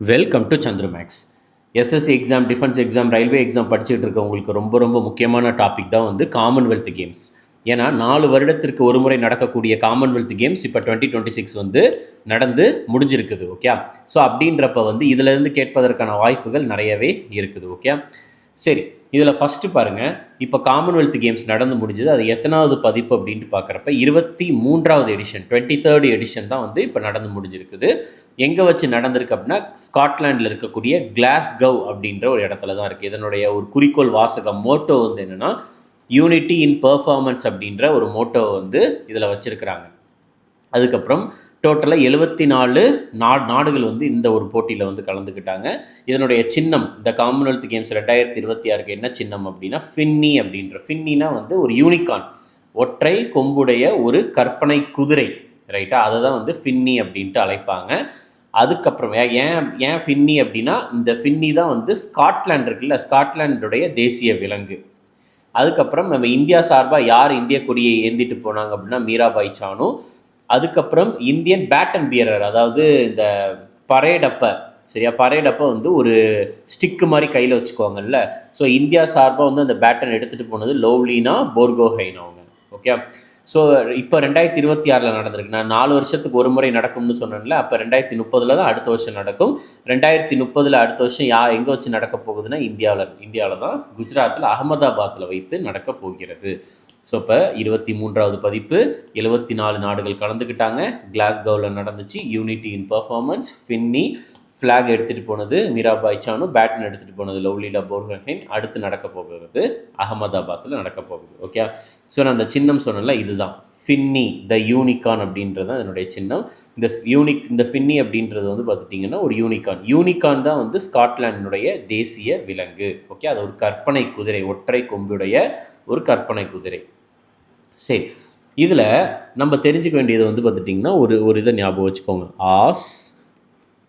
Welcome to Chandramax. SSC exam, defence exam, railway exam படிச்சுட்டு இருக்கவங்களுக்கு ரொம்ப ரொம்ப முக்கியமான டாபிக் தான் வந்து காமன்வெல்த் கேம்ஸ். ஏன்னா 4 வருடத்திற்கு ஒரு முறை நடக்கக்கூடிய காமன்வெல்த் கேம்ஸ் இப்போ 2026 வந்து நடந்து முடிஞ்சிருக்குது. ஓகே, ஸோ அப்படின்றப்ப வந்து இதிலேருந்து கேட்பதற்கான வாய்ப்புகள் நிறையவே இருக்குது. ஓகே, சரி, இதில் ஃபஸ்ட்டு பாருங்கள், இப்போ காமன்வெல்த் கேம்ஸ் நடந்து முடிஞ்சது. அது எத்தனாவது பதிப்பு அப்படின்ட்டு பார்க்குறப்ப 23வது எடிஷன், 23rd எடிஷன் தான் வந்து இப்போ நடந்து முடிஞ்சிருக்குது. எங்கே வச்சு நடந்திருக்கு அப்படின்னா ஸ்காட்லாண்டில் இருக்கக்கூடிய கிளாஸ்கவ் அப்படின்ற ஒரு இடத்துல தான் இருக்குது. இதனுடைய ஒரு குறிக்கோள் வாசகம் மோட்டோ வந்து என்னென்னா யூனிட்டி இன் பெர்ஃபார்மன்ஸ் அப்படின்ற ஒரு மோட்டோ வந்து இதில் வச்சுருக்கிறாங்க. அதுக்கப்புறம் டோட்டலாக 74 நாடுகள் வந்து இந்த ஒரு போட்டியில் வந்து கலந்துக்கிட்டாங்க. இதனுடைய சின்னம், இந்த காமன்வெல்த் கேம்ஸ் 2026 என்ன சின்னம் அப்படின்னா ஃபின்னி அப்படின்ற, ஃபின்னினா வந்து ஒரு யூனிகான், ஒற்றை கொம்புடைய ஒரு கற்பனை குதிரை, ரைட்டா? அதை தான் வந்து ஃபின்னி அப்படின்ட்டு அழைப்பாங்க. அதுக்கப்புறம் ஏன் ஃபின்னி அப்படின்னா இந்த ஃபின்னி தான் வந்து ஸ்காட்லாண்ட் இருக்குல்ல, ஸ்காட்லாண்டுடைய தேசிய விலங்கு. அதுக்கப்புறம் நம்ம இந்தியா சார்பாக யார் இந்திய கொடியை ஏந்திட்டு போனாங்க அப்படின்னா மீராபாய் சானு. அதுக்கப்புறம் இந்தியன் பேட்டன் பியரர், அதாவது இந்த பரேடப்பை, சரியா, பரேடப்பை வந்து ஒரு ஸ்டிக்கு மாதிரி கையில் வச்சுக்குவாங்கல்ல. ஸோ இந்தியா சார்பாக வந்து அந்த பேட்டன் எடுத்துகிட்டு போனது லவ்லினா போர்கோஹைன் அவங்க. ஓகே, ஸோ இப்போ 2026 நடந்திருக்கு. நான் 4 வருஷத்துக்கு ஒரு முறை நடக்கும்னு சொன்னேன்ல, அப்போ 2030 தான் அடுத்த வருஷம் நடக்கும். 2030 அடுத்த வருஷம் எங்கே வச்சு நடக்க போகுதுன்னா இந்தியாவில் தான், குஜராத்தில் அகமதாபாத்தில் வைத்து நடக்க போகிறது. ஸோ இப்போ 23வது பதிப்பு, 74 நாடுகள் கலந்துக்கிட்டாங்க. கிளாஸ்கோவில் நடந்துச்சு. யூனிட்டி இன் பர்ஃபார்மன்ஸ், ஃபின்னி, ஃப்ளாக் எடுத்துகிட்டு போனது மீராபாய் சானு, பேட்டன் எடுத்துகிட்டு போனது லவ்லினா போர்கோஹைன். அடுத்து நடக்க போகிறது அகமதாபாத்தில் நடக்க போகுது. ஓகே, ஸோ நான் அந்த சின்னம் சொன்னல, இதுதான் ஃபின்னி த யூனிகான் அப்படின்றது தான் என்னுடைய சின்னம். இந்த ஃபின்னி அப்படின்றது வந்து பார்த்துட்டிங்கன்னா ஒரு யூனிகான் தான் வந்து ஸ்காட்லாண்டினுடைய தேசிய விலங்கு. ஓகே, அது ஒரு கற்பனை குதிரை, ஒற்றை கொம்புடைய ஒரு கற்பனை குதிரை. சரி, இதில் நம்ம தெரிஞ்சுக்க வேண்டியது வந்து பார்த்துட்டிங்கன்னா ஒரு இதை ஞாபகம் வச்சுக்கோங்க.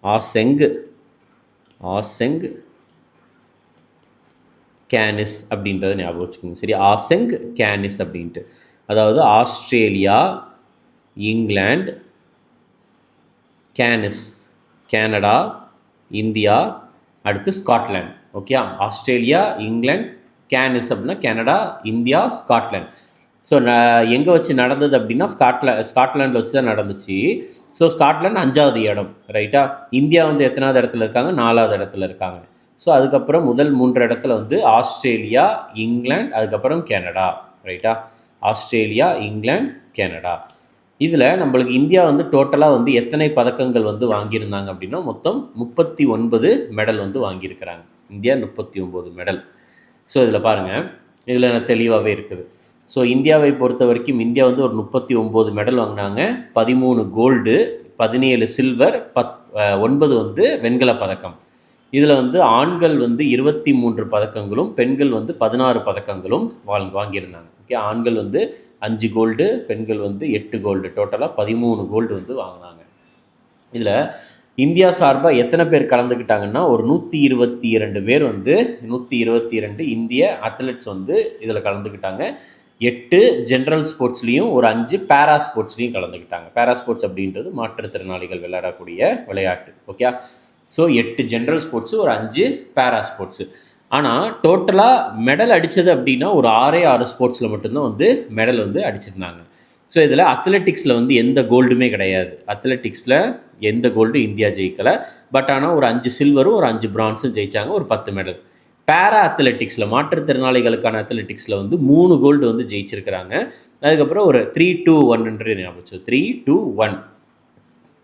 ஆசெங் கேனிஸ் அப்படின்றத ஞாபகம் வச்சுக்கோங்க. சரி, ஆசெங் கேனிஸ் அப்படின்ட்டு, அதாவது ஆஸ்திரேலியா, இங்கிலாந்து, கேனிஸ் கனடா, இந்தியா, அடுத்து ஸ்காட்லாண்ட். ஓகே, ஆஸ்திரேலியா, இங்கிலாந்து, கேனிஸ் அப்படின்னா கனடா, இந்தியா, ஸ்காட்லாண்ட். ஸோ எங்கே வச்சு நடந்தது அப்படின்னா ஸ்காட்லாண்டில் வச்சு தான் நடந்துச்சு. ஸோ ஸ்காட்லாண்ட் 5வது இடம், ரைட்டா? இந்தியா வந்து எத்தனாவது இடத்துல இருக்காங்க? 4வது இடத்துல இருக்காங்க. ஸோ அதுக்கப்புறம் முதல் 3 இடத்துல வந்து ஆஸ்திரேலியா, இங்கிலாந்து, அதுக்கப்புறம் கனடா, ரைட்டா? Australia, England, Canada. இதில் நம்மளுக்கு இந்தியா வந்து டோட்டலாக வந்து எத்தனை பதக்கங்கள் வந்து வாங்கியிருந்தாங்க அப்படின்னா மொத்தம் 39 மெடல் வந்து வாங்கியிருக்கிறாங்க. India 39 medal. ஸோ இதில் பாருங்கள், இதில் தெளிவாகவே இருக்குது. ஸோ இந்தியாவை பொறுத்த வரைக்கும் இந்தியா வந்து ஒரு 39 மெடல் வாங்கினாங்க. 13 கோல்டு, 17 சில்வர், 9 வந்து வெண்கல பதக்கம். இதில் வந்து ஆண்கள் வந்து 23 பதக்கங்களும், பெண்கள் வந்து 16 பதக்கங்களும் வாங்கியிருந்தாங்க. ஓகே, ஆண்கள் வந்து 5 கோல்டு, பெண்கள் வந்து 8 கோல்டு, டோட்டலாக 13 கோல்டு வந்து வாங்கினாங்க. இதில் இந்தியா சார்பாக எத்தனை பேர் கலந்துக்கிட்டாங்கன்னா ஒரு 122 பேர் வந்து 122 இந்திய அத்லெட்ஸ் வந்து இதில் கலந்துக்கிட்டாங்க. 8 ஜென்ரல் ஸ்போர்ட்ஸ்லேயும் ஒரு 5 பேரா ஸ்போர்ட்ஸ்லேயும் கலந்துக்கிட்டாங்க. பேரா ஸ்போர்ட்ஸ் அப்படின்றது மாற்றுத்திறனாளிகள் விளையாடக்கூடிய விளையாட்டு. ஓகே, ஸோ 8 ஜென்ரல் ஸ்போர்ட்ஸு, ஒரு 5 பேரா ஸ்போர்ட்ஸு. ஆனால் டோட்டலாக மெடல் அடித்தது அப்படின்னா ஒரு 6 ஸ்போர்ட்ஸில் மட்டும்தான் வந்து மெடல் வந்து அடிச்சிருந்தாங்க. ஸோ இதில் அத்லெட்டிக்ஸில் வந்து எந்த கோல்டுமே கிடையாது. அத்லெட்டிக்ஸில் எந்த கோல்டும் இந்தியா ஜெயிக்கலை. பட் ஆனால் ஒரு 5 சில்வரும் ஒரு 5 பிரான்ஸும் ஜெயித்தாங்க, ஒரு 10 மெடல். பேரா அத்லெட்டிக்ஸில், மாற்றுத்திறனாளிகளுக்கான அத்லெட்டிக்ஸில் வந்து 3 கோல்டு வந்து ஜெயிச்சிருக்கிறாங்க. அதுக்கப்புறம் ஒரு 3-2-1 ஞாபகம், 3-2-1.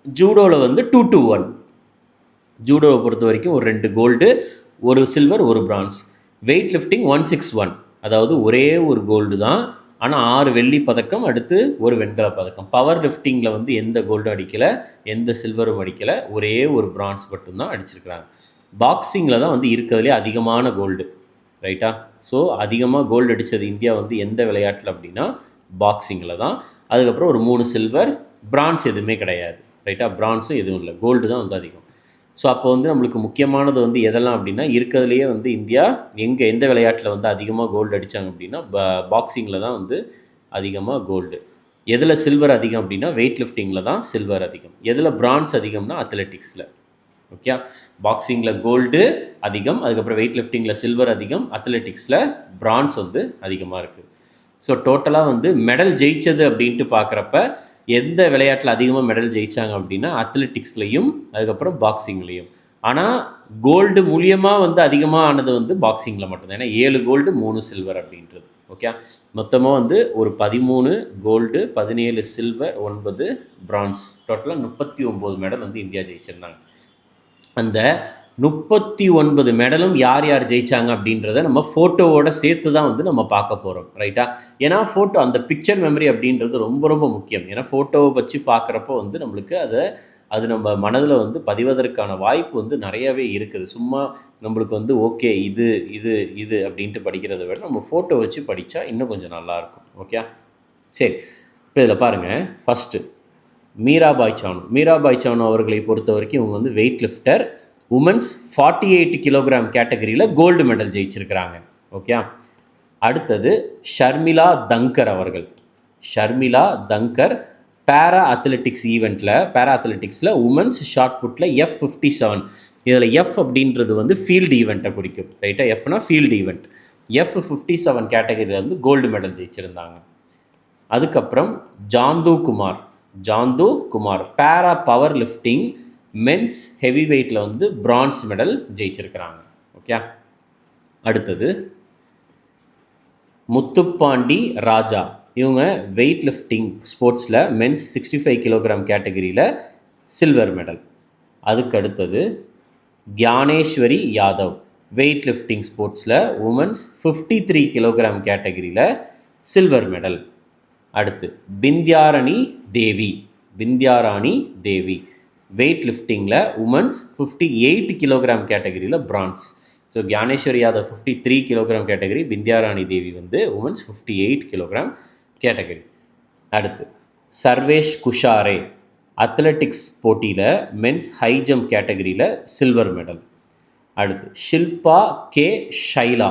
ஜூடோவில் வந்து 2-2-1. ஜூடோவை பொறுத்த வரைக்கும் ஒரு 2 கோல்டு, ஒரு சில்வர், ஒரு பிரான்ஸ். வெயிட் லிஃப்டிங் 161, அதாவது ஒரே ஒரு கோல்டு தான், ஆனால் 6 வெள்ளி பதக்கம், அடுத்து ஒரு வெண்கல பதக்கம். பவர் லிஃப்டிங்கில் வந்து எந்த கோல்டும் அடிக்கலை, எந்த சில்வரும் அடிக்கலை, ஒரே ஒரு பிரான்ஸ் மட்டும்தான் அடிச்சிருக்கிறாங்க. பாக்ஸிங்கில் தான் வந்து இருக்கிறதுலே அதிகமான கோல்டு, ரைட்டா? ஸோ அதிகமாக கோல்டு அடித்தது இந்தியா வந்து எந்த விளையாட்டில் அப்படின்னா பாக்ஸிங்கில் தான். அதுக்கப்புறம் ஒரு 3 சில்வர், பிரான்ஸ் எதுவுமே கிடையாது, ரைட்டா? பிரான்ஸும் எதுவும் இல்லை, கோல்டு தான் வந்து அதிகம். ஸோ அப்போ வந்து நம்மளுக்கு முக்கியமானது வந்து எதெல்லாம் அப்படின்னா இருக்கிறதுலையே வந்து இந்தியா எந்த விளையாட்டில் வந்து அதிகமாக கோல்டு அடித்தாங்க அப்படின்னா பாக்ஸிங்கில் தான் வந்து அதிகமாக கோல்டு. எதில் சில்வர் அதிகம் அப்படின்னா வெயிட் லிஃப்டிங்கில் தான் சில்வர் அதிகம். எதில் பிரான்ஸ் அதிகம்னா அத்லெட்டிக்ஸில். ஓகே, பாக்ஸிங்கில் கோல்டு அதிகம், அதுக்கப்புறம் வெயிட் லிஃப்டிங்கில் சில்வர் அதிகம், அத்லெட்டிக்ஸில் பிரான்ஸ் வந்து அதிகமாக இருக்குது. ஸோ டோட்டலாக வந்து மெடல் ஜெயித்தது அப்படின்ட்டு பார்க்குறப்ப எந்த விளையாட்டில் அதிகமாக மெடல் ஜெயித்தாங்க அப்படின்னா அத்லெட்டிக்ஸ்லையும் அதுக்கப்புறம் பாக்ஸிங்லேயும். ஆனால் கோல்டு மூலியமாக வந்து அதிகமாக ஆனது வந்து பாக்ஸிங்கில் மட்டும்தான். ஏன்னா 7 கோல்டு 3 சில்வர் அப்படின்றது. ஓகே, மொத்தமாக வந்து ஒரு 13 கோல்டு, 17 சில்வர், 9 பிரான்ஸ், டோட்டலாக 39 மெடல் வந்து இந்தியா ஜெயிச்சிருந்தாங்க. அந்த 39 மெடலும் யார் யார் ஜெயித்தாங்க அப்படின்றத நம்ம ஃபோட்டோவோட சேர்த்து தான் வந்து நம்ம பார்க்க போகிறோம், ரைட்டா? ஏன்னா ஃபோட்டோ, அந்த பிக்சர் மெமரி அப்படின்றது ரொம்ப ரொம்ப முக்கியம். ஏன்னா ஃபோட்டோவை வச்சு பார்க்குறப்போ வந்து நம்மளுக்கு அது நம்ம மனதில் வந்து பதிவதற்கான வாய்ப்பு வந்து நிறையவே இருக்குது. சும்மா நம்மளுக்கு வந்து ஓகே இது இது இது அப்படின்ட்டு படிக்கிறத விட நம்ம ஃபோட்டோ வச்சு படித்தா இன்னும் கொஞ்சம் நல்லாயிருக்கும். ஓகே, சரி. இப்போ இதில் பாருங்கள், ஃபஸ்ட்டு மீராபாய் சானு அவர்களை பொறுத்த வரைக்கும் இவங்க வந்து வெயிட் லிஃப்டர், உமன்ஸ் 48 கிலோகிராம் கேட்டகரியில் கோல்டு மெடல் ஜெயிச்சிருக்கிறாங்க. ஓகே, அடுத்தது ஷர்மிளா தங்கர் அவர்கள். ஷர்மிளா தங்கர் பேரா அத்லெட்டிக்ஸில் உமன்ஸ் ஷார்ட் புட்டில் F57. இதில் எஃப் அப்படின்றது வந்து ஃபீல்டு ஈவெண்ட்டை குறிக்கும், ரைட்டாக? எஃப்னா ஃபீல்டு ஈவெண்ட். F57 கேட்டகரியில் வந்து கோல்டு மெடல் ஜெயிச்சிருந்தாங்க. அதுக்கப்புறம் ஜாந்து குமார் பேரா பவர் லிஃப்டிங் மென்ஸ் ஹெவி வெயிட்டில் வந்து பிரான்ஸ் மெடல் ஜெயிச்சிருக்கிறாங்க. ஓகே, அடுத்தது முத்துப்பாண்டி ராஜா. இவங்க வெயிட் லிஃப்டிங் ஸ்போர்ட்ஸில் மென்ஸ் 65 கிலோகிராம் கேட்டகரியில் சில்வர் மெடல். அதுக்கு அடுத்தது கியானேஸ்வரி யாதவ், வெயிட் லிஃப்டிங் ஸ்போர்ட்ஸில் உமன்ஸ் 53 கிலோகிராம் கேட்டகரியில் சில்வர் மெடல். அடுத்து பிந்தியாராணி தேவி வெயிட் லிஃப்டிங்கில் உமன்ஸ் 58 கிலோகிராம் கேட்டகரியில் bronze. So Gyaneshwari Yadav 53 kilogram category, Bindyarani Devi வந்து உமன்ஸ் 58 கிலோகிராம் கேட்டகரி. அடுத்து சர்வேஷ் குஷாரே அத்லெட்டிக்ஸ் போட்டியில் மென்ஸ் ஹை ஜம்ப் கேட்டகரியில் சில்வர் மெடல். அடுத்து ஷில்பா கே ஷைலா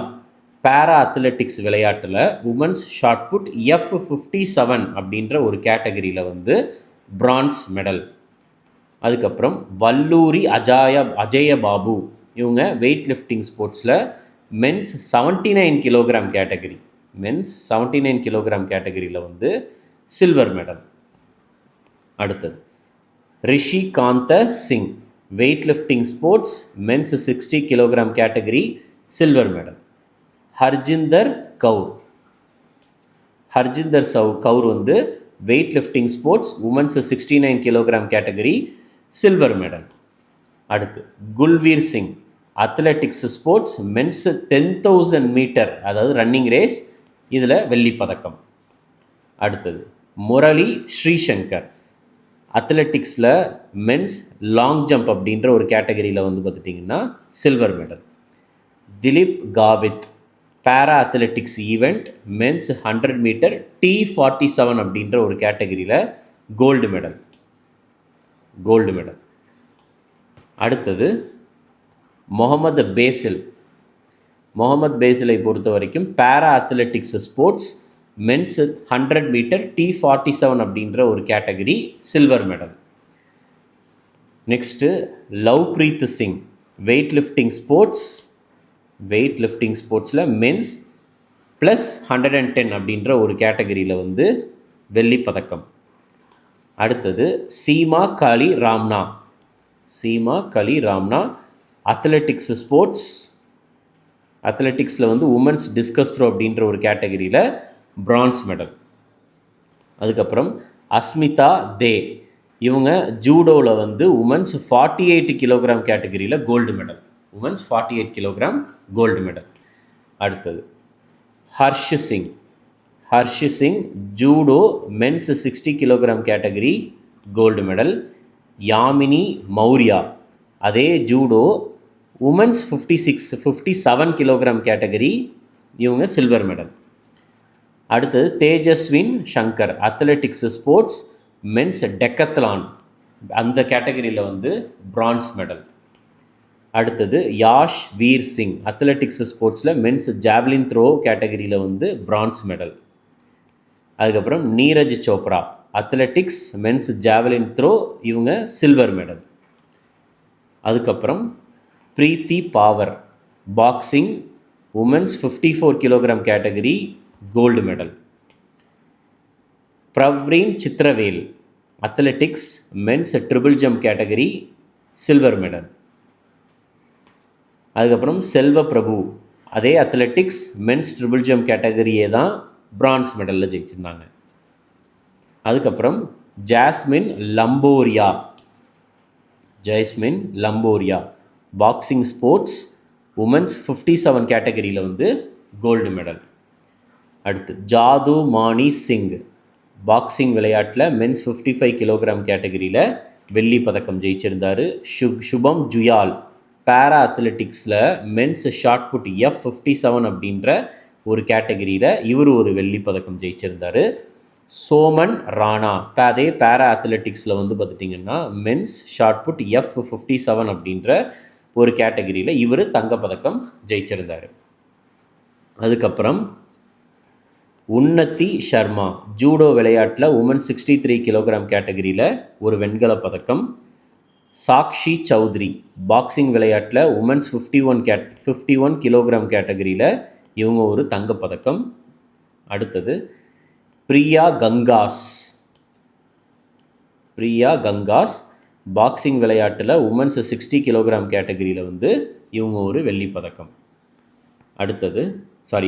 பேரா அத்லெட்டிக்ஸ் விளையாட்டில் உமன்ஸ் ஷார்ட் புட் F57 அப்படின்ற ஒரு கேட்டகரியில் வந்து பிரான்ஸ் மெடல். அதுக்கப்புறம் வல்லூரி அஜய பாபு, இவங்க வெயிட் லிஃப்டிங் ஸ்போர்ட்ஸில் மென்ஸ் 79 கிலோகிராம் கேட்டகரியில் வந்து சில்வர் மெடல். அடுத்தது Rishikanta Singh, weightlifting sports men's 60 kilogram category, silver medal. Harjinder Kaur வந்து weightlifting sports women's 69 kilogram category, silver medal. அடுத்து Kulveer Singh athletics sports men's 10,000 metre, அதாவது ரன்னிங் ரேஸ், இதில் வெள்ளிப்பதக்கம். அடுத்தது முரளி ஸ்ரீசங்கர் அத்லெட்டிக்ஸில் மென்ஸ் லாங் ஜம்ப் அப்படின்ற ஒரு கேட்டகரியில் வந்து பார்த்துட்டிங்கன்னா சில்வர் மெடல். திலீப் காவித் பேரா athletics event men's 100 metre T47 அப்படின்ற ஒரு கேட்டகரியில் கோல்டு மெடல். அடுத்தது முகமது பேசிலை பொறுத்த வரைக்கும் பேரா athletics sports men's 100 metre T47 அப்படின்ற ஒரு category, silver medal. Next Lovepreet Singh weightlifting ஸ்போர்ட்ஸில் மென்ஸ் ப்ளஸ் 110 அப்படின்ற ஒரு கேட்டகரியில் வந்து வெள்ளிப்பதக்கம். அடுத்தது சீமா கலி ராம்னா அத்லெட்டிக்ஸ் ஸ்போர்ட்ஸ், அத்லெட்டிக்ஸில் வந்து உமன்ஸ் டிஸ்கஸ் த்ரோ அப்படின்ற ஒரு கேட்டகரியில் பிரான்ஸ் மெடல். அதுக்கப்புறம் அஸ்மிதா தே, இவங்க ஜூடோவில் வந்து உமன்ஸ் 48 கிலோகிராம் கேட்டகரியில் gold medal, women's 48 kilogram gold medal. அடுத்தது Harsh Singh judo men's 60 kilogram category, gold medal. Yamini Maurya அதே ஜூடோ உமன்ஸ் 57 கிலோகிராம் கேட்டகரி, இவங்க சில்வர் மெடல். அடுத்தது Tejaswin Shankar athletics sports men's decathlon, அந்த கேட்டகரியில் வந்து பிரான்ஸ் மெடல். அடுத்தது யாஷ் வீர் சிங் அத்லெட்டிக்ஸ் ஸ்போர்ட்ஸில் மென்ஸ் ஜாவ்லின் த்ரோ கேட்டகரியில் வந்து பிரான்ஸ் மெடல். அதுக்கப்புறம் Neeraj Chopra athletics men's javelin throw, இவங்க சில்வர் மெடல். அதுக்கப்புறம் Preeti Pawar boxing women's 54 kilogram category gold medal. Praveen Chithravel athletics men's triple jump category silver medal. அதுக்கப்புறம் செல்வ பிரபு அதே அத்லெட்டிக்ஸ் மென்ஸ் ட்ரிபிள் ஜம்ப் கேட்டகரியே தான் பிரான்ஸ் மெடலில் ஜெயிச்சிருந்தாங்க. அதுக்கப்புறம் Jaismine Lamboria boxing sports women's 57 கேட்டகரியில் வந்து கோல்டு மெடல். அடுத்து ஜாது மானி சிங் பாக்ஸிங் விளையாட்டில் மென்ஸ் 55 கிலோகிராம் கேட்டகரியில் வெள்ளி பதக்கம் ஜெயிச்சிருந்தார். சுபம் ஜுயால் பேரா அத்லெட்டிக்ஸில் மென்ஸ் ஷார்ட் புட் F57 அப்படின்ற ஒரு கேட்டகரியில் இவர் ஒரு வெள்ளி பதக்கம் ஜெயிச்சிருந்தார். சோமன் ராணா அதே பேரா அத்லெட்டிக்ஸில் வந்து பார்த்துட்டிங்கன்னா மென்ஸ் ஷார்ட் புட் F57 அப்படின்ற ஒரு கேட்டகரியில் இவர் தங்கப்பதக்கம் ஜெயிச்சிருந்தார். அதுக்கப்புறம் உன்னதி சர்மா ஜூடோ விளையாட்டில் உமன் 63 கிலோகிராம் கேட்டகரியில் ஒரு வெண்கல பதக்கம். சாக்ஷி சௌத்ரி பாக்ஸிங் விளையாட்டில் உமன்ஸ் 51 கிலோகிராம் கேட்டகரியில் இவங்க ஒரு தங்கப்பதக்கம். அடுத்தது பிரியா கங்காஸ் பாக்ஸிங் விளையாட்டில் உமன்ஸ் 60 கிலோகிராம் கேட்டகரியில் வந்து இவங்க ஒரு வெள்ளி பதக்கம்.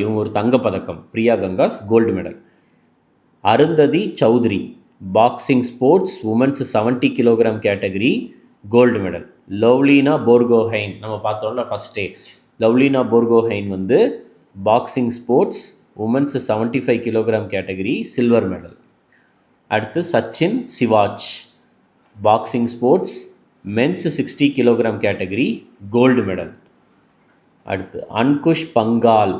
இவங்க ஒரு தங்கப்பதக்கம். Priya Ghanghas gold medal. Arundhati Chaudhary boxing sports womens 70 kilogram category gold medal. Lovlina Borgohain நம்ம பார்த்தோம்ல ஃபஸ்ட்டே, லவ்லினா போர்கோஹைன் வந்து boxing sports womens 75 kilogram category silver medal. அடுத்து Sachin Siwach boxing sports men's 60 kilogram category gold medal. அடுத்து அன்குஷ் பங்கால்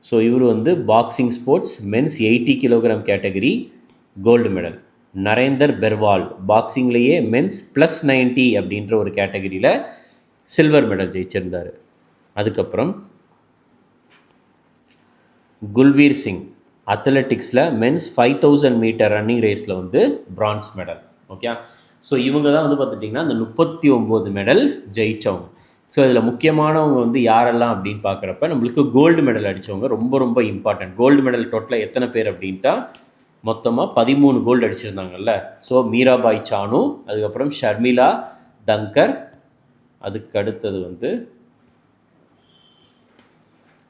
ஸோ இவர் வந்து boxing sports mens 80 kilogram category gold medal. Narender Berwal பாக்ஸிங்லேயே mens +90 அப்படின்ற ஒரு கேட்டகரியில் சில்வர் மெடல் ஜெயிச்சிருந்தார். அதுக்கப்புறம் குல்வீர் சிங் அத்லெட்டிக்ஸில் மென்ஸ் 5000 மீட்டர் ரன்னிங் ரேஸில் வந்து பிரான்ஸ் மெடல். ஓகே, ஸோ இவங்க தான் வந்து பார்த்துட்டிங்கன்னா அந்த 39 மெடல் ஜெயித்தவங்க. ஸோ இதில் முக்கியமானவங்க வந்து யாரெல்லாம் அப்படின்னு பார்க்குறப்ப நம்மளுக்கு கோல்டு மெடல் அடித்தவங்க ரொம்ப ரொம்ப இம்பார்ட்டன்ட். கோல்டு மெடல் டோட்டலாக எத்தனை பேர் அப்படின்ட்டா மொத்தமாக 13 கோல்டு அடிச்சிருந்தாங்கல்ல. ஸோ மீராபாய் சானு, அதுக்கப்புறம் ஷர்மிளா தங்கர், அதுக்கு அடுத்தது வந்து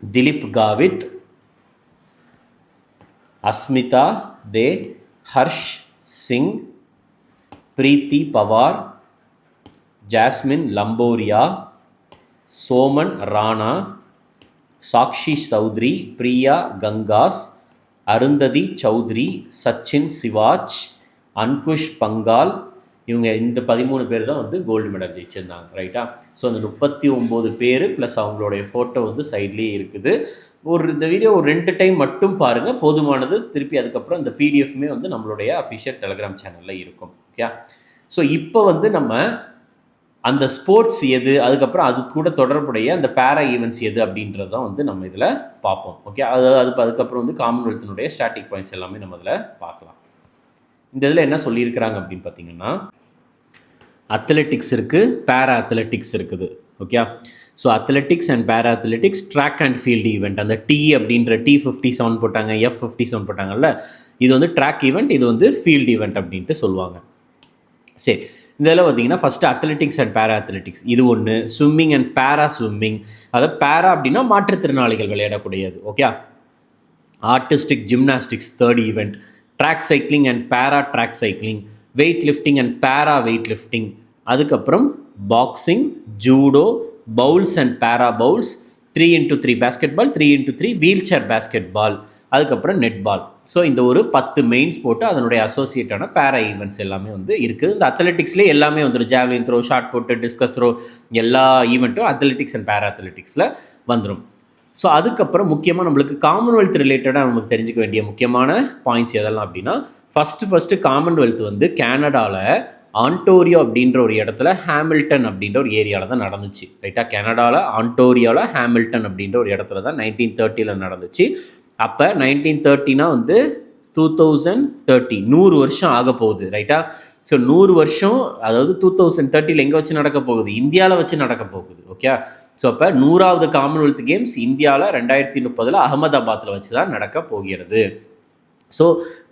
திலீப் காவித், அஸ்மிதா தே, ஹர்ஷ் சிங், பிரீத்தி பவார், ஜாஸ்மின் லம்போரியா, சோமன் ராணா, சாக்ஷி சௌத்ரி, பிரியா கங்காஸ், அருந்ததி சௌத்ரி, சச்சின் சிவாச், அன்குஷ் பங்கால், இவங்க இந்த 13 பேர் தான் வந்து கோல்டு மெடல் ஜெயிச்சிருந்தாங்க. ரைட்டா? ஸோ அந்த 39 பேர் ப்ளஸ் அவங்களுடைய ஃபோட்டோ வந்து சைட்லேயே இருக்குது. இந்த வீடியோ ஒரு 2 டைம் மட்டும் பாருங்கள், போதுமானது. திருப்பி அதுக்கப்புறம் இந்த பிடிஎஃப்மே வந்து நம்மளுடைய அஃபிஷியல் டெலிகிராம் சேனலில் இருக்கும். ஓகே, ஸோ இப்போ வந்து நம்ம அந்த ஸ்போர்ட்ஸ் எது, அதுக்கப்புறம் அது கூட தொடர்புடைய அந்த பேரா ஈவெண்ட்ஸ் எது அப்படின்றது தான் வந்து நம்ம இதில் பார்ப்போம். ஓகே, அதுக்கப்புறம் வந்து காமன்வெல்த்தினுடைய ஸ்டாட்டிக் பாயிண்ட்ஸ் எல்லாமே நம்ம இதில் பார்க்கலாம். இந்த இதில் என்ன சொல்லியிருக்கிறாங்க அப்படின்னு பார்த்தீங்கன்னா, அத்லெட்டிக்ஸ் இருக்குது, பேரா அத்லெட்டிக்ஸ் இருக்குது. Okay, so athletics and para athletics track and field event. அந்த அப்படின்ற T57 போட்டாங்க, F57 போட்டாங்கல்ல, இது வந்து ட்ராக் ஈவெண்ட், இது வந்து ஃபீல்டு ஈவெண்ட் அப்படின்ட்டு சொல்லுவாங்க. சரி, இதில் பார்த்தீங்கன்னா first athletics and para athletics இது ஒன்று. ஸ்விம்மிங் அண்ட் பேரா ஸ்விம்மிங், அதாவது பேரா அப்படின்னா மாற்றுத்திறனாளிகள் விளையாடக்கூடியது. Okay, artistic gymnastics third event, track cycling and para track cycling, weightlifting and para weightlifting, அதுக்கப்புறம் boxing, judo, bowls and para bowls, 3x3 basketball, 3x3 wheelchair basketball, அதுக்கப்புறம் net பால். So இந்த ஒரு 10 mains போட்டு அதனுடைய அசோசியேட்டான பேரா events எல்லாமே வந்து இருக்குது. இந்த அத்லெட்டிக்ஸ்லேயே எல்லாமே வந்துடும். ஜாவ்லின் த்ரோ, ஷார்ட் புட்டு, டிஸ்கஸ் த்ரோ, எல்லா ஈவெண்ட்டும் அத்லெட்டிக்ஸ் அண்ட் பேரா அத்லெட்டிக்ஸில் வந்துடும். ஸோ அதுக்கப்புறம் முக்கியமாக நம்மளுக்கு காமன்வெல்த் ரிலேட்டடாக நமக்கு தெரிஞ்சுக்க வேண்டிய முக்கியமான பாயிண்ட்ஸ் எதெல்லாம் அப்படின்னா, ஃபஸ்ட்டு காமன்வெல்த் வந்து கேனடாவில் ஆன்டோரியோ அப்படின்ற ஒரு இடத்துல ஹாமில்டன் அப்படின்ற ஒரு ஏரியாவில் தான் நடந்துச்சு. ரைட்டாக, கனடாவில் ஆன்டோரியோவில் ஹாமில்டன் அப்படின்ற ஒரு இடத்துல தான் 1930 நடந்துச்சு. அப்போ 1930 வந்து 2030 100 வருஷம் ஆக போகுது ரைட்டா. ஸோ 100 வருஷம், அதாவது 2030 எங்கே வச்சு நடக்க போகுது, இந்தியாவில் வச்சு நடக்க போகுது. ஓகே, ஸோ அப்போ 100வது காமன்வெல்த் கேம்ஸ் இந்தியாவில் 2030 அகமதாபாத்தில் வச்சு தான் நடக்க போகிறது. ஸோ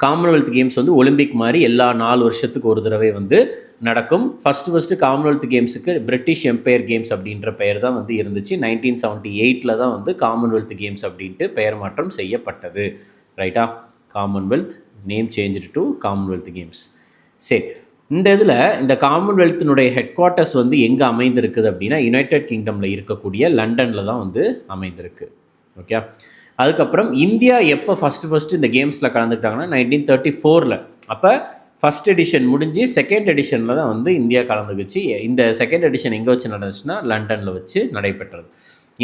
காமன்வெல்த் கேம்ஸ் வந்து ஒலிம்பிக் மாதிரி எல்லா 4 வருஷத்துக்கு ஒரு தடவை வந்து நடக்கும். ஃபஸ்ட்டு காமன்வெல்த் கேம்ஸுக்கு பிரிட்டிஷ் எம்பையர் கேம்ஸ் அப்படின்ற பெயர் தான் வந்து இருந்துச்சு. 1978 தான் வந்து காமன்வெல்த் கேம்ஸ் அப்படின்ட்டு பெயர் மாற்றம் செய்யப்பட்டது. ரைட்டா, Commonwealth name change to Commonwealth games. சரி, இந்த இதில் இந்த காமன்வெல்த்தினுடைய ஹெட் குவார்ட்டர்ஸ் வந்து எங்கே அமைந்திருக்குது அப்படின்னா யுனைடெட் கிங்டமில் இருக்கக்கூடிய லண்டனில் தான் வந்து அமைந்திருக்கு. ஓகே, அதுக்கப்புறம் இந்தியா எப்போ ஃபஸ்ட்டு இந்த கேம்ஸில் கலந்துக்கிட்டாங்கன்னா 1934. அப்போ ஃபஸ்ட் எடிஷன் முடிஞ்சு செகண்ட் எடிஷனில் தான் வந்து இந்தியா கலந்துக்குச்சு. இந்த செகண்ட் எடிஷன் எங்கே வச்சு நடந்துச்சுன்னா லண்டனில் வச்சு நடைபெற்றது.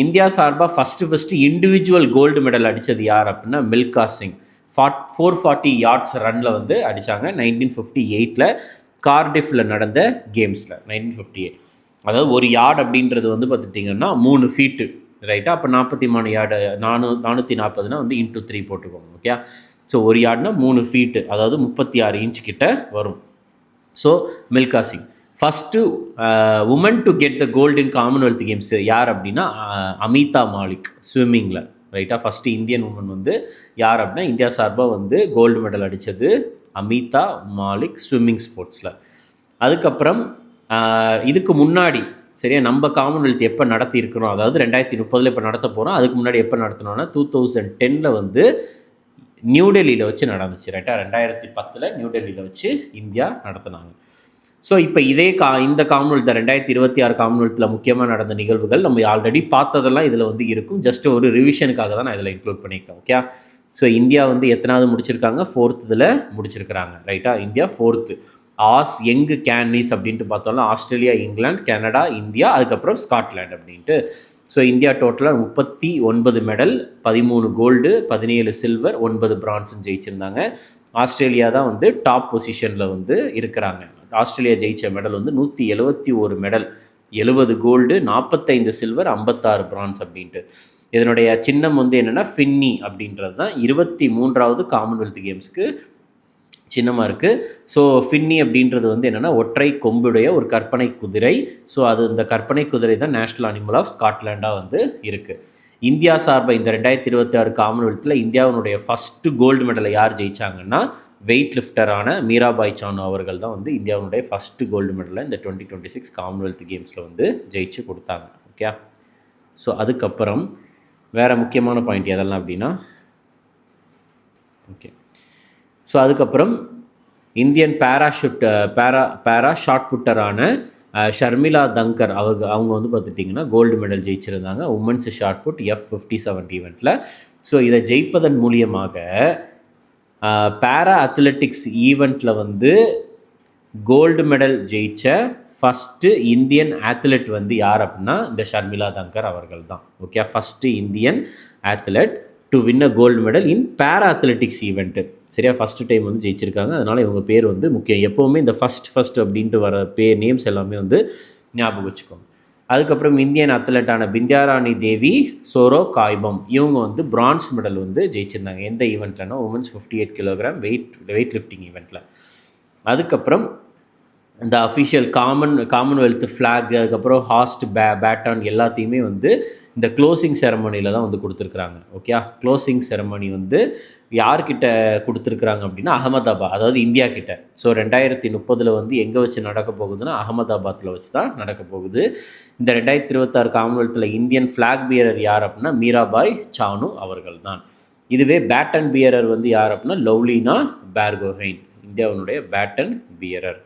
இந்தியா சார்பாக ஃபஸ்ட்டு இண்டிவிஜுவல் கோல்டு மெடல் அடித்தது யார் அப்படின்னா மில்கா சிங். 440 யார்ட்ஸ் ரனில் வந்து அடித்தாங்க 1958 கார்டிஃபில் நடந்த கேம்ஸில். 1958, அதாவது ஒரு யார்டு அப்படின்றது வந்து பார்த்துட்டிங்கன்னா 3 ஃபீட்டு ரைட்டா. அப்போ 43 யார்டு 440 வந்து இன்ட்டு 3 போட்டுக்கோங்க. ஓகே, ஸோ ஒரு யார்டுனா 3 ஃபீட்டு, அதாவது 36 இன்ச் கிட்ட வரும். So Milkha Singh first woman to get the gold in Commonwealth Games யார் அப்படின்னா அமிதா மாலிக் ஸ்விம்மிங்கில். ரைட்டா, ஃபஸ்ட்டு இந்தியன் உமன் வந்து யார் அப்படின்னா இந்தியா சார்பாக வந்து கோல்டு மெடல் அடித்தது அமிதா மாலிக் ஸ்விம்மிங் ஸ்போர்ட்ஸில். அதுக்கப்புறம் இதுக்கு முன்னாடி சரியா நம்ம காமன்வெல்த் எப்போ நடத்தியிருக்கிறோம், அதாவது 2030 இப்போ நடத்த போகிறோம். அதுக்கு முன்னாடி எப்போ நடத்தினோன்னா 2010 வந்து நியூ டெல்லியில் வச்சு நடந்துச்சு. ரைட்டா, 2010 நியூ டெல்லியில் வச்சு இந்தியா நடத்தினாங்க. ஸோ இப்போ இந்த காமன்வெல்த் 2026 காமன்வெல்த்தில் முக்கியமாக நடந்த நிகழ்வுகள் நம்ம ஆல்ரெடி பார்த்ததெல்லாம் இதில் வந்து இருக்கும். ஜஸ்ட் ஒரு ரிவிஷனுக்காக தான் நான் இதில் இன்க்ளூட் பண்ணியிருக்கேன். ஓகே, ஸோ இந்தியா வந்து எத்தனாவது முடிச்சிருக்காங்க, 4th இதில் முடிச்சிருக்கிறாங்க. ரைட்டா, இந்தியா 4th. யங் கேன்னிஸ் அப்படின்ட்டு பார்த்தோம்னா ஆஸ்திரேலியா, இங்கிலாந்து, கனடா, இந்தியா, அதுக்கப்புறம் ஸ்காட்லாண்ட் அப்படின்ட்டு. ஸோ இந்தியா டோட்டலாக 39 மெடல், 13 கோல்டு, 17 சில்வர், 9 பிரான்ஸுன்னு ஜெயிச்சிருந்தாங்க. ஆஸ்திரேலியா தான் வந்து டாப் பொசிஷனில் வந்து இருக்கிறாங்க. ஆஸ்திரேலியா ஜெயித்த மெடல் வந்து 171 மெடல், 70 கோல்டு, 45 சில்வர், 56 பிரான்ஸ் அப்படின்ட்டு. இதனுடைய சின்னம் வந்து என்னென்னா ஃபின்னி அப்படின்றது தான் 23வது காமன்வெல்த் கேம்ஸ்க்கு சின்னமாக இருக்குது. ஸோ ஃபின்னி அப்படின்றது வந்து என்னென்னா ஒற்றை கொம்புடைய ஒரு கற்பனை குதிரை. ஸோ அது இந்த கற்பனை குதிரை தான் நேஷ்னல் அனிமல் ஆஃப் ஸ்காட்லாண்டாக வந்து இருக்குது. இந்தியா சார்பாக இந்த 2026 காமன்வெல்த்தில் இந்தியாவினுடைய ஃபஸ்ட்டு கோல்டு மெடலை யார் ஜெயித்தாங்கன்னா வெயிட் லிஃப்டரான மீராபாய் சானு அவர்கள் தான் வந்து இந்தியாவினுடைய ஃபஸ்ட்டு கோல்டு மெடலை இந்த 2026 காமன்வெல்த் கேம்ஸில் வந்து ஜெயிச்சு கொடுத்தாங்க. ஓகே, ஸோ அதுக்கப்புறம் வேறு முக்கியமான பாயிண்ட் எதெல்லாம் அப்படின்னா ஓகே, ஸோ அதுக்கப்புறம் இந்தியன் பேரா ஷார்ட் புட்டரான ஷர்மிளா தங்கர் அவங்க வந்து பார்த்துட்டிங்கன்னா கோல்டு மெடல் ஜெயிச்சிருந்தாங்க உமன்ஸ் ஷார்ட் புட் F57 ஈவெண்ட்டில். ஸோ இதை ஜெயிப்பதன் மூலியமாக பேரா அத்லெட்டிக்ஸ் ஈவெண்ட்டில் வந்து கோல்டு மெடல் ஜெயித்த ஃபஸ்ட்டு இந்தியன் ஆத்லெட் வந்து யார் அப்படின்னா இந்த ஷர்மிளா தங்கர் அவர்கள் தான். Okay, first Indian athlete to win a gold medal in para athletics event. சரியா, ஃபஸ்ட்டு டைம் வந்து ஜெயிச்சிருக்காங்க. அதனால் இவங்க பேர் வந்து முக்கியம். எப்போவுமே இந்த ஃபஸ்ட் அப்படின்ட்டு வர நேம்ஸ் எல்லாமே வந்து ஞாபகம் வச்சுக்கோங்க. அதுக்கப்புறம் இந்தியன் அத்லெட்டான பிந்தியாராணி தேவி சோரோ காய்பம் இவங்க வந்து பிரான்ஸ் மெடல் வந்து ஜெயிச்சிருந்தாங்க. எந்த ஈவெண்ட்லன்னா உமன்ஸ் 58 கிலோகிராம் வெயிட் லிஃப்டிங் ஈவெண்ட்டில். அதுக்கப்புறம் இந்த அஃபிஷியல் காமன்வெல்த் ஃப்ளாக், அதுக்கப்புறம் ஹாஸ்ட் பேட்டான் எல்லாத்தையுமே வந்து இந்த க்ளோசிங் செரமனியில் தான் வந்து கொடுத்துருக்குறாங்க. ஓகே, க்ளோசிங் செரமனி வந்து யார்கிட்ட கொடுத்துருக்குறாங்க அப்படின்னா அகமதாபாத், அதாவது இந்தியா கிட்ட. ஸோ 2030 வந்து எங்கே வச்சு நடக்க போகுதுன்னா அகமதாபாத்தில் வச்சு தான் நடக்க போகுது. இந்த 2026 காமன்வெல்த்தில் இந்தியன் ஃப்ளாக் பியரர் யார் அப்படின்னா மீராபாய் சானு அவர்கள் தான். இதுவே பேட்டன் பியரர் வந்து யார் அப்படின்னா லவ்லினா பார்கோஹைன், இந்தியாவினுடைய பேட்டன் பியரர்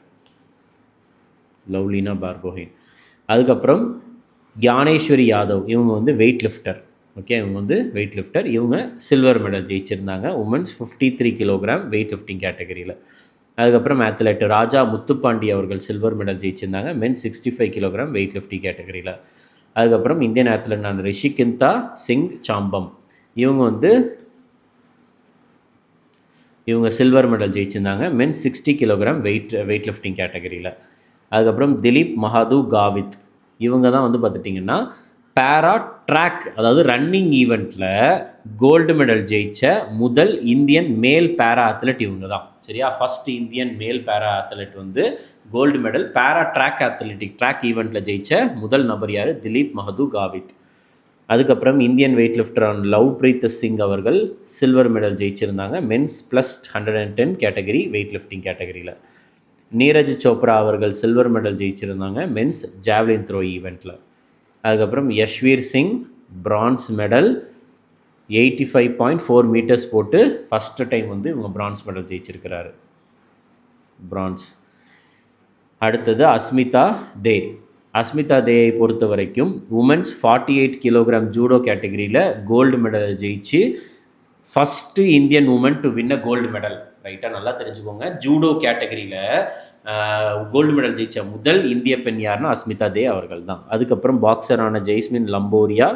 லவ்லினா பார்கோஹைன். அதுக்கப்புறம் ஞானேஸ்வரி யாதவ் இவங்க வந்து வெயிட் லிஃப்டர். ஓகே, இவங்க வந்து வெயிட் லிஃப்டர். இவங்க சில்வர் மெடல் ஜெயிச்சிருந்தாங்க உமன்ஸ் 53 கிலோகிராம் வெயிட் லிஃப்டிங் கேட்டகரியில். அதுக்கப்புறம் அத்லெட் ராஜா முத்துப்பாண்டி அவர்கள் சில்வர் மெடல் ஜெயிச்சிருந்தாங்க மென் 65 கிலோகிராம் வெயிட் லிஃப்டிங் கேட்டகரியில். அதுக்கப்புறம் இந்தியன் அத்லெட்டான ரிஷிகந்தா சிங் சாம்பம் இவங்க சில்வர் மெடல் ஜெயிச்சிருந்தாங்க மென் 60 கிலோகிராம் வெயிட் லிஃப்டிங் கேட்டகரியில். அதுக்கப்புறம் திலீப் மகாது காவித் இவங்க தான் வந்து பார்த்துட்டிங்கன்னா பேரா ட்ராக் அதாவது ரன்னிங் ஈவெண்ட்டில் கோல்டு மெடல் ஜெயித்த முதல் இந்தியன் மேல் பேரா அத்லெட் இவங்க தான். சரியா? ஃபர்ஸ்ட் இந்தியன் மேல் பேரா அத்லெட் வந்து gold medal para track track ஈவெண்ட்டில் ஜெயித்த முதல் நபர் யார்? திலீப் மஹது காவித். அதுக்கப்புறம் Indian weightlifter Lovepreet Singh அவர்கள் சில்வர் மெடல் ஜெயிச்சிருந்தாங்க mens plus 110 category weightlifting கேட்டகரியில். நீரஜ் சோப்ரா அவர்கள் சில்வர் மெடல் ஜெயிச்சிருந்தாங்க மென்ஸ் ஜாவ்லின் த்ரோ ஈவெண்ட்டில். அதுக்கப்புறம் Yashveer Singh bronze medal 85.4 meters போட்டு ஃபஸ்ட்டு டைம் வந்து இவங்க பிரான்ஸ் மெடல் ஜெயிச்சிருக்கிறாரு, பிரான்ஸ். அடுத்தது அஸ்மிதா தேயை பொறுத்த வரைக்கும் உமன்ஸ் 48 கிலோகிராம் ஜூடோ கேட்டகரியில் கோல்டு மெடல் ஜெயிச்சு first Indian woman to win a gold medal. ரைட்டாக நல்லா தெரிஞ்சுக்கோங்க, ஜூடோ கேட்டகரியில் கோல்டு மெடல் ஜெயித்த முதல் இந்திய பெண் யாருன்னா அஸ்மிதா தே அவர்கள் தான். அதுக்கப்புறம் பாக்ஸரான ஜெய்ஸ்மின் லம்போரியா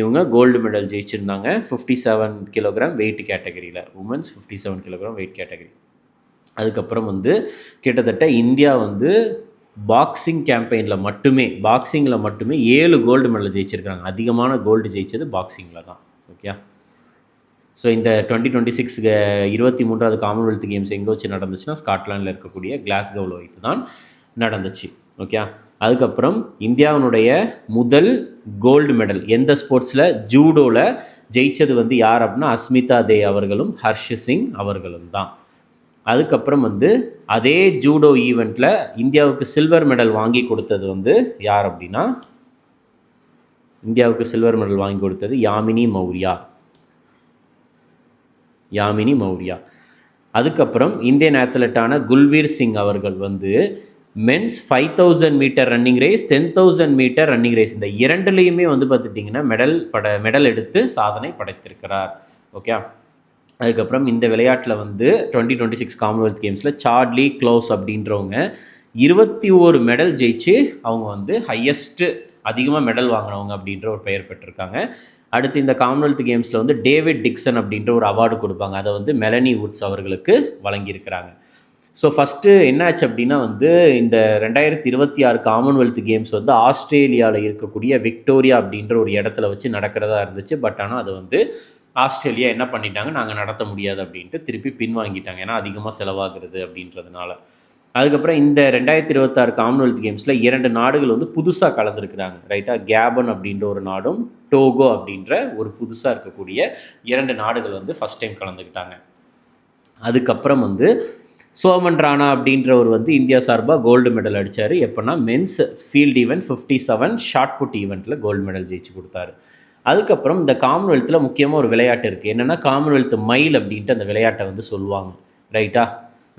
இவங்க கோல்டு மெடல் ஜெயிச்சிருந்தாங்க 57 கிலோகிராம் வெயிட் கேட்டகரியில், உமன்ஸ் 57 கிலோகிராம் வெயிட் கேட்டகரி. அதுக்கப்புறம் வந்து கிட்டத்தட்ட இந்தியா வந்து பாக்ஸிங்கில் மட்டுமே 7 கோல்டு மெடல் ஜெயிச்சிருக்காங்க. அதிகமான கோல்டு ஜெயிச்சது பாக்ஸிங்கில் தான். ஓகே, ஸோ இந்த 2026 23வது காமன்வெல்த் கேம்ஸ் எங்கே வச்சு நடந்துச்சுன்னா ஸ்காட்லாண்டில் இருக்கக்கூடிய கிளாஸ்கோவில் வைத்து தான் நடந்துச்சு. ஓகே, அதுக்கப்புறம் இந்தியாவினுடைய முதல் கோல்டு மெடல் எந்த ஸ்போர்ட்ஸில்? ஜூடோவில் ஜெயித்தது வந்து யார் அப்படின்னா அஸ்மிதா தே அவர்களும் ஹர்ஷ் சிங் அவர்களும் தான். அதுக்கப்புறம் வந்து அதே ஜூடோ ஈவெண்ட்டில் இந்தியாவுக்கு சில்வர் மெடல் வாங்கி கொடுத்தது வந்து யார் அப்படின்னா, இந்தியாவுக்கு சில்வர் மெடல் வாங்கி கொடுத்தது யாமினி மௌரியா. அதுக்கப்புறம் இந்தியன் அத்லெட்டான குல்வீர் சிங் அவர்கள் வந்து men's 5000 metre running race 10,000 metre running race இந்த இரண்டுலேயுமே வந்து பார்த்துட்டிங்கன்னா மெடல் எடுத்து சாதனை படைத்திருக்கிறார். ஓகே, அதுக்கப்புறம் இந்த விளையாட்டில் வந்து 2026 காமன்வெல்த் கேம்ஸில் சார்லி க்ளோஸ் அப்படின்றவங்க 21 மெடல் ஜெயிச்சு அவங்க வந்து ஹையஸ்ட்டு அதிகமாக மெடல் வாங்கினவங்க அப்படின்ற ஒரு பெயர் பெற்றிருக்காங்க. அடுத்து இந்த காமன்வெல்த் கேம்ஸில் வந்து டேவிட் டிக்சன் அப்படின்ற ஒரு அவார்டு கொடுப்பாங்க, அதை வந்து மெலனி வுட்ஸ் அவர்களுக்கு வழங்கியிருக்கிறாங்க. ஸோ ஃபஸ்ட்டு என்னாச்சு அப்படின்னா வந்து இந்த 2026 காமன்வெல்த் கேம்ஸ் வந்து ஆஸ்திரேலியாவில் இருக்கக்கூடிய விக்டோரியா அப்படின்ற ஒரு இடத்துல வச்சு நடக்கிறதா இருந்துச்சு. பட் ஆனால் அது வந்து ஆஸ்திரேலியா என்ன பண்ணிட்டாங்க, நாங்கள் நடத்த முடியாது அப்படின்ட்டு திருப்பி பின்வாங்கிட்டாங்க, ஏன்னா அதிகமாக செலவாகிறது அப்படின்றதுனால. அதுக்கப்புறம் இந்த 2026 காமன்வெல்த் கேம்ஸில் 2 நாடுகள் வந்து புதுசாக கலந்துருக்குறாங்க. ரைட்டாக, கேபன் அப்படின்ற ஒரு நாடும் டோகோ அப்படின்ற ஒரு புதுசாக இருக்கக்கூடிய 2 நாடுகள் வந்து ஃபஸ்ட் டைம் கலந்துக்கிட்டாங்க. அதுக்கப்புறம் வந்து சோமன் ராணா அப்படின்றவர் வந்து இந்தியா சார்பாக கோல்டு மெடல் அடித்தார். எப்போனா men's field event 57 shot put ஈவெண்ட்டில் கோல்டு மெடல் ஜெயிச்சு கொடுத்தாரு. அதுக்கப்புறம் இந்த காமன்வெல்த்தில் முக்கியமாக ஒரு விளையாட்டு இருக்குது, என்னென்னா காமன்வெல்த் மைல் அப்படின்ட்டு அந்த விளையாட்டை வந்து சொல்லுவாங்க. ரைட்டா,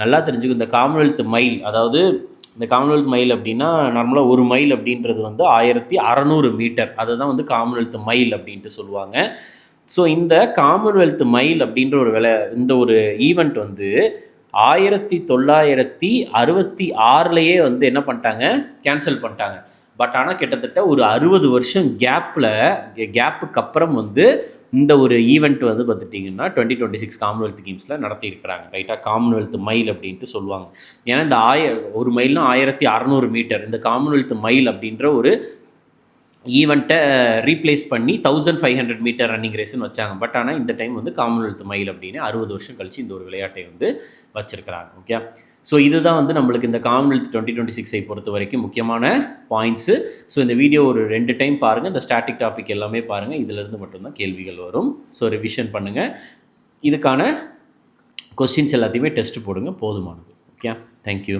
நல்லா தெரிஞ்சுக்கும். இந்த காமன்வெல்த் மைல், அதாவது இந்த காமன்வெல்த் மைல் அப்படின்னா நார்மலாக ஒரு மைல் அப்படின்றது வந்து 1600 மீட்டர், அதை தான் வந்து காமன்வெல்த் மைல் அப்படின்ட்டு சொல்லுவாங்க. ஸோ இந்த காமன்வெல்த் மைல் அப்படின்ற இந்த ஒரு ஈவெண்ட் வந்து 1966 வந்து என்ன பண்ணிட்டாங்க, கேன்சல் பண்ணிட்டாங்க. பட் ஆனால் கிட்டத்தட்ட ஒரு 60 வருஷம் கேப்புக்கு அப்புறம் வந்து இந்த ஒரு ஈவெண்ட் வந்து பார்த்துட்டிங்கன்னா 2026 காமன்வெல்த் கேம்ஸில் நடத்தியிருக்கிறாங்க. ரைட்டாக, காமன்வெல்த் மைல் அப்படின்ட்டு சொல்லுவாங்க. ஏன்னா இந்த ஒரு மைல்னா 1600 மீட்டர், இந்த காமன்வெல்த் மைல் அப்படின்ற ஒரு ஈவெண்ட்டை ரீப்ளேஸ் பண்ணி 1500 மீட்டர் ரன்னிங் ரேஸ்ன்னு வச்சாங்க. பட் ஆனால் இந்த டைம் வந்து காமன்வெல்த் மைல் அப்படின்னு 60 வருஷம் கழிச்சு இந்த ஒரு விளையாட்டை வந்து வச்சிருக்கிறாங்க. ஓகே, ஸோ இதுதான் வந்து நம்மளுக்கு இந்த காமன்வெல்த் 2026 பொறுத்த வரைக்கும் முக்கியமான பாயிண்ட்ஸு. ஸோ இந்த வீடியோ ஒரு 2 டைம் பாருங்கள், இந்த ஸ்டாட்டிக் டாபிக் எல்லாமே பாருங்கள், இதிலிருந்து மட்டும்தான் கேள்விகள் வரும். ஸோ ரிவிஷன் பண்ணுங்கள், இதுக்கான கொஸ்டின்ஸ் எல்லாத்தையுமே டெஸ்ட் போடுங்க, போதுமானது. Okay, thank you.